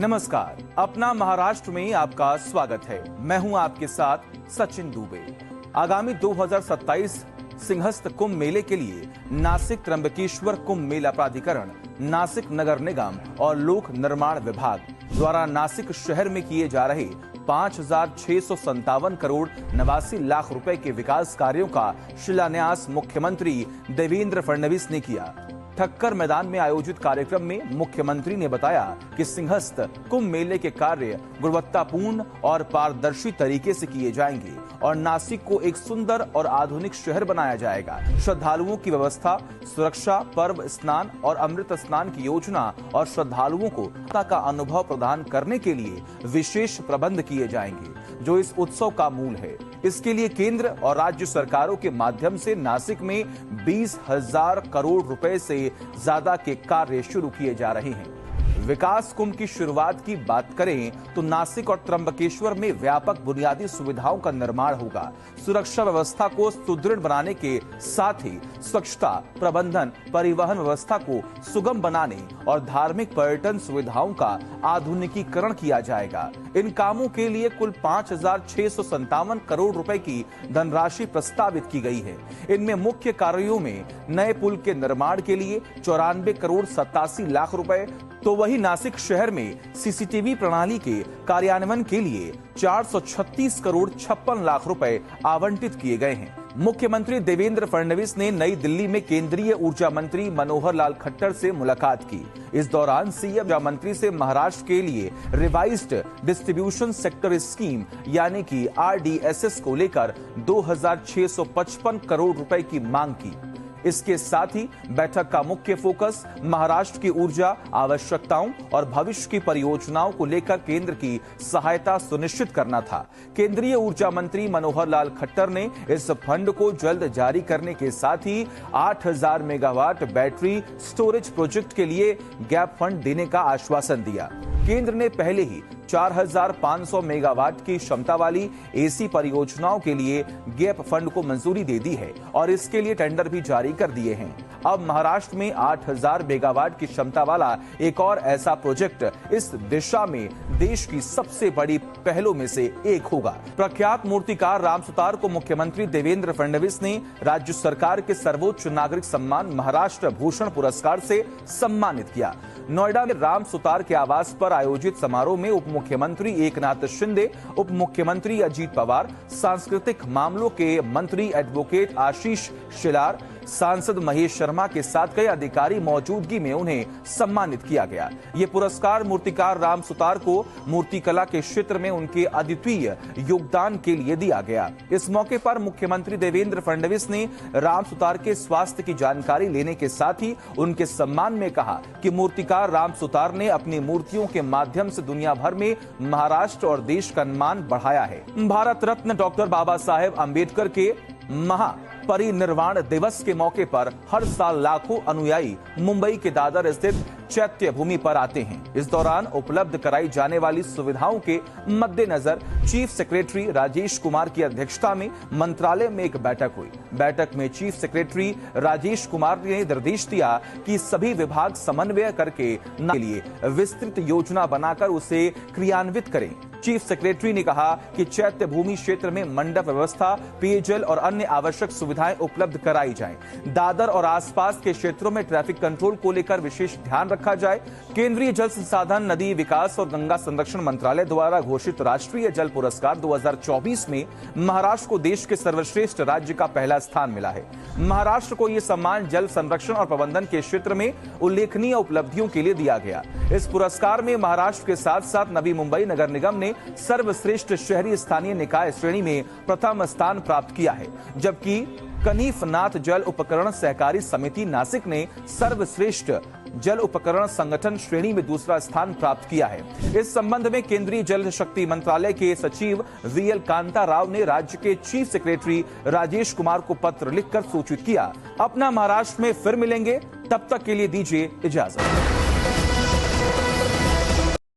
नमस्कार, अपना महाराष्ट्र में आपका स्वागत है। मैं हूं आपके साथ सचिन दुबे। आगामी 2027 सिंहस्थ कुंभ मेले के लिए नासिक त्र्यंबकेश्वर कुंभ मेला प्राधिकरण, नासिक नगर निगम और लोक निर्माण विभाग द्वारा नासिक शहर में किए जा रहे 5,657 करोड़ 89 लाख रुपए के विकास कार्यों का शिलान्यास मुख्यमंत्री देवेंद्र फडणवीस ने किया। ठक्कर मैदान में आयोजित कार्यक्रम में मुख्यमंत्री ने बताया कि सिंहस्थ कुंभ मेले के कार्य गुणवत्तापूर्ण और पारदर्शी तरीके से किए जाएंगे और नासिक को एक सुंदर और आधुनिक शहर बनाया जाएगा। श्रद्धालुओं की व्यवस्था, सुरक्षा, पर्व स्नान और अमृत स्नान की योजना और श्रद्धालुओं को का अनुभव प्रदान करने के लिए विशेष प्रबंध किए जाएंगे, जो इस उत्सव का मूल है। इसके लिए केंद्र और राज्य सरकारों के माध्यम से नासिक में 20,000 करोड़ रुपए से ज्यादा के कार्य शुरू किए जा रहे हैं। विकास कुंभ की शुरुआत की बात करें तो नासिक और त्र्यंबकेश्वर में व्यापक बुनियादी सुविधाओं का निर्माण होगा। सुरक्षा व्यवस्था को सुदृढ़ बनाने के साथ ही स्वच्छता प्रबंधन, परिवहन व्यवस्था को सुगम बनाने और धार्मिक पर्यटन सुविधाओं का आधुनिकीकरण किया जाएगा। इन कामों के लिए कुल 5,657 करोड़ रुपए की धनराशि प्रस्तावित की गई है। इनमें मुख्य कार्यों में नए पुल के निर्माण के लिए 94 करोड़ 87 लाख रुपए, तो वही नासिक शहर में सीसीटीवी प्रणाली के कार्यान्वयन के लिए 436 करोड़ 56 लाख रुपए आवंटित किए गए हैं। मुख्यमंत्री देवेंद्र फडणवीस ने नई दिल्ली में केंद्रीय ऊर्जा मंत्री मनोहर लाल खट्टर से मुलाकात की। इस दौरान सीएम ऊर्जा मंत्री से महाराष्ट्र के लिए रिवाइज्ड डिस्ट्रीब्यूशन सेक्टर स्कीम यानी कि RDSS को लेकर 2,655 करोड़ रुपए की मांग की। इसके साथ ही बैठक का मुख्य फोकस महाराष्ट्र की ऊर्जा आवश्यकताओं और भविष्य की परियोजनाओं को लेकर केंद्र की सहायता सुनिश्चित करना था। केंद्रीय ऊर्जा मंत्री मनोहर लाल खट्टर ने इस फंड को जल्द जारी करने के साथ ही 8,000 मेगावाट बैटरी स्टोरेज प्रोजेक्ट के लिए गैप फंड देने का आश्वासन दिया। केंद्र ने पहले ही 4,500 मेगावाट की क्षमता वाली एसी परियोजनाओं के लिए गैप फंड को मंजूरी दे दी है और इसके लिए टेंडर भी जारी कर दिए हैं। अब महाराष्ट्र में 8,000 मेगावाट की क्षमता वाला एक और ऐसा प्रोजेक्ट इस दिशा में देश की सबसे बड़ी पहलों में से एक होगा। प्रख्यात मूर्तिकार राम सुतार को मुख्यमंत्री देवेंद्र फडणवीस ने राज्य सरकार के सर्वोच्च नागरिक सम्मान महाराष्ट्र भूषण पुरस्कार से सम्मानित किया। नोएडा में राम सुतार के आवास पर आयोजित समारोह में उप मुख्यमंत्री एकनाथ शिंदे, उप मुख्यमंत्री अजीत पवार, सांस्कृतिक मामलों के मंत्री एडवोकेट आशीष शेलार, सांसद महेश शर्मा के साथ कई अधिकारी मौजूदगी में उन्हें सम्मानित किया गया। ये पुरस्कार मूर्तिकार राम सुतार को मूर्तिकला के क्षेत्र में उनके अद्वितीय योगदान के लिए दिया गया। इस मौके पर मुख्यमंत्री देवेंद्र फडणवीस ने राम सुतार के स्वास्थ्य की जानकारी लेने के साथ ही उनके सम्मान में कहा कि मूर्तिकार राम सुतार ने अपनी मूर्तियों के माध्यम से दुनिया भर में महाराष्ट्र और देश का मान बढ़ाया है। भारत रत्न डॉक्टर बाबा साहेब अम्बेडकर के महापरिनिर्वाण दिवस के मौके पर हर साल लाखों अनुयायी मुंबई के दादर स्थित चैत्य भूमि पर आते हैं। इस दौरान उपलब्ध कराई जाने वाली सुविधाओं के मद्देनजर चीफ सेक्रेटरी राजेश कुमार की अध्यक्षता में मंत्रालय में एक बैठक हुई। बैठक में चीफ सेक्रेटरी राजेश कुमार ने निर्देश दिया कि सभी विभाग समन्वय करके के लिए विस्तृत योजना बनाकर उसे क्रियान्वित करें। चीफ सेक्रेटरी ने कहा कि चैत्य भूमि क्षेत्र में मंडप व्यवस्था, पेयजल और अन्य आवश्यक सुविधाएं उपलब्ध कराई जाएं। दादर और आसपास के क्षेत्रों में ट्रैफिक कंट्रोल को लेकर विशेष ध्यान रखा जाए। केंद्रीय जल संसाधन, नदी विकास और गंगा संरक्षण मंत्रालय द्वारा घोषित राष्ट्रीय जल पुरस्कार 2024 में महाराष्ट्र को देश के सर्वश्रेष्ठ राज्य का पहला स्थान मिला है। महाराष्ट्र को यह सम्मान जल संरक्षण और प्रबंधन के क्षेत्र में उल्लेखनीय उपलब्धियों के लिए दिया गया। इस पुरस्कार में महाराष्ट्र के साथ साथ नवी मुंबई नगर निगम ने सर्वश्रेष्ठ शहरी स्थानीय निकाय श्रेणी में प्रथम स्थान प्राप्त किया है, जबकि कनीफनाथ जल उपकरण सहकारी समिति नासिक ने सर्वश्रेष्ठ जल उपकरण संगठन श्रेणी में दूसरा स्थान प्राप्त किया है। इस संबंध में केंद्रीय जल शक्ति मंत्रालय के सचिव VL कांता राव ने राज्य के चीफ सेक्रेटरी राजेश कुमार को पत्र लिखकर सूचित किया। अपना महाराष्ट्र में फिर मिलेंगे, तब तक के लिए दीजिए इजाजत।